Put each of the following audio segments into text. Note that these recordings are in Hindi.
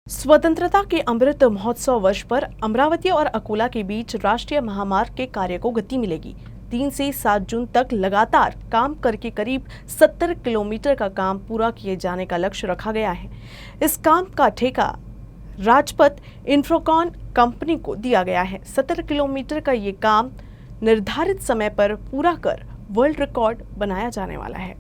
स्वतंत्रता के अमृत महोत्सव वर्ष पर अमरावती और अकोला के बीच राष्ट्रीय महामार्ग के कार्य को गति मिलेगी। 3 से 7 जून तक लगातार काम करके करीब 70 किलोमीटर का काम पूरा किए जाने का लक्ष्य रखा गया है। इस काम का ठेका राजपथ इंफ्राकॉन कंपनी को दिया गया है। 70 किलोमीटर का ये काम निर्धारित समय पर पूरा कर वर्ल्ड रिकॉर्ड बनाया जाने वाला है।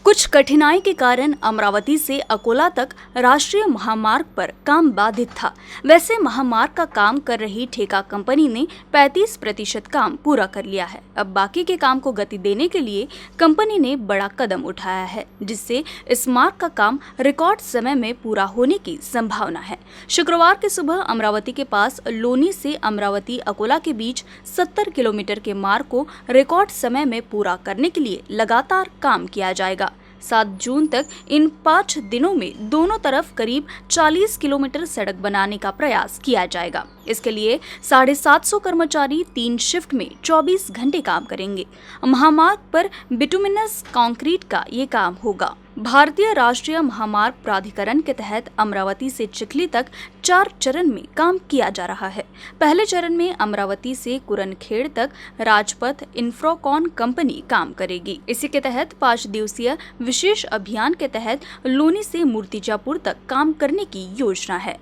कुछ कठिनाई के कारण अमरावती से अकोला तक राष्ट्रीय महामार्ग पर काम बाधित था। वैसे महामार्ग का काम कर रही ठेका कंपनी ने 35% काम पूरा कर लिया है। अब बाकी के काम को गति देने के लिए कंपनी ने बड़ा कदम उठाया है, जिससे इस मार्ग का काम रिकॉर्ड समय में पूरा होने की संभावना है। शुक्रवार की सुबह अमरावती के पास लोनी से अमरावती अकोला के बीच 70 किलोमीटर के मार्ग को रिकॉर्ड समय में पूरा करने के लिए लगातार काम किया जाएगा। 7 जून तक इन 5 दिनों में दोनों तरफ करीब 40 किलोमीटर सड़क बनाने का प्रयास किया जाएगा। इसके लिए 750 कर्मचारी 3 शिफ्ट में 24 घंटे काम करेंगे। महामार्ग पर बिटुमिनस कंक्रीट का ये काम होगा। भारतीय राष्ट्रीय महामार्ग प्राधिकरण के तहत अमरावती से चिखली तक 4 चरण में काम किया जा रहा है। पहले चरण में अमरावती से कुरनखेड़ तक राजपथ इंफ्राकॉन कंपनी काम करेगी। इसी के तहत 5 दिवसीय विशेष अभियान के तहत लोनी से मूर्तिजापुर तक काम करने की योजना है।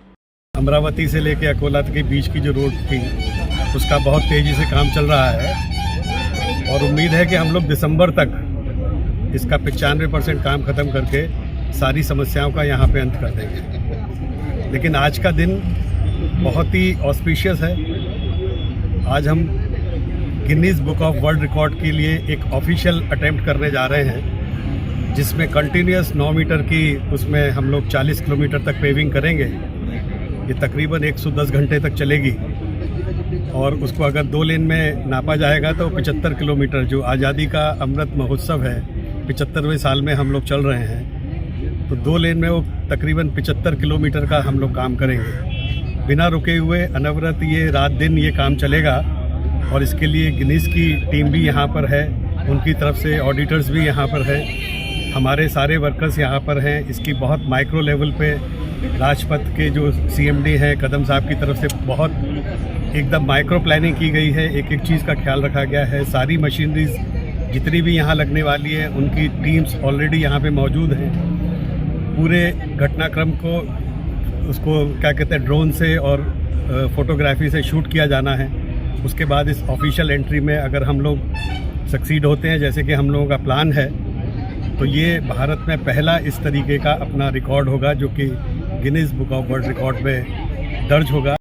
अमरावती से लेके अकोला के बीच की जो रोड थी उसका बहुत तेजी से काम चल रहा है और उम्मीद है कि हम लोग दिसंबर तक इसका 95% काम खत्म करके सारी समस्याओं का यहाँ पे अंत कर देंगे। लेकिन आज का दिन बहुत ही ऑस्पिशियस है। आज हम Guinness book of world record के लिए एक ऑफिशियल अटेम्प्ट करने जा रहे हैं, जिसमें कंटिन्यूस 9 मीटर की उसमें हम लोग 40 किलोमीटर तक पेविंग करेंगे। ये तकरीबन 110 घंटे तक चलेगी और उसको अगर 2 लेन में नापा जाएगा तो 75 किलोमीटर, जो आज़ादी का अमृत महोत्सव है, 75वें साल में हम लोग चल रहे हैं, तो 2 लेन में वो तकरीबन 75 किलोमीटर का हम लोग काम करेंगे। बिना रुके हुए अनवरत ये रात दिन ये काम चलेगा और इसके लिए गिनीज की टीम भी यहाँ पर है, उनकी तरफ से ऑडिटर्स भी यहाँ पर है, हमारे सारे वर्कर्स यहाँ पर हैं। इसकी बहुत माइक्रो लेवल पे राजपथ के जो CMD हैं कदम साहब की तरफ से बहुत एकदम माइक्रो प्लानिंग की गई है। एक एक चीज़ का ख्याल रखा गया है। सारी मशीनरीज जितनी भी यहाँ लगने वाली है उनकी टीम्स ऑलरेडी यहाँ पे मौजूद हैं। पूरे घटनाक्रम को उसको क्या कहते हैं ड्रोन से और फोटोग्राफी से शूट किया जाना है। उसके बाद इस ऑफिशियल एंट्री में अगर हम लोग सक्सीड होते हैं, जैसे कि हम लोगों का प्लान है, तो ये भारत में पहला इस तरीके का अपना रिकॉर्ड होगा जो कि Guinness book of world record में दर्ज होगा।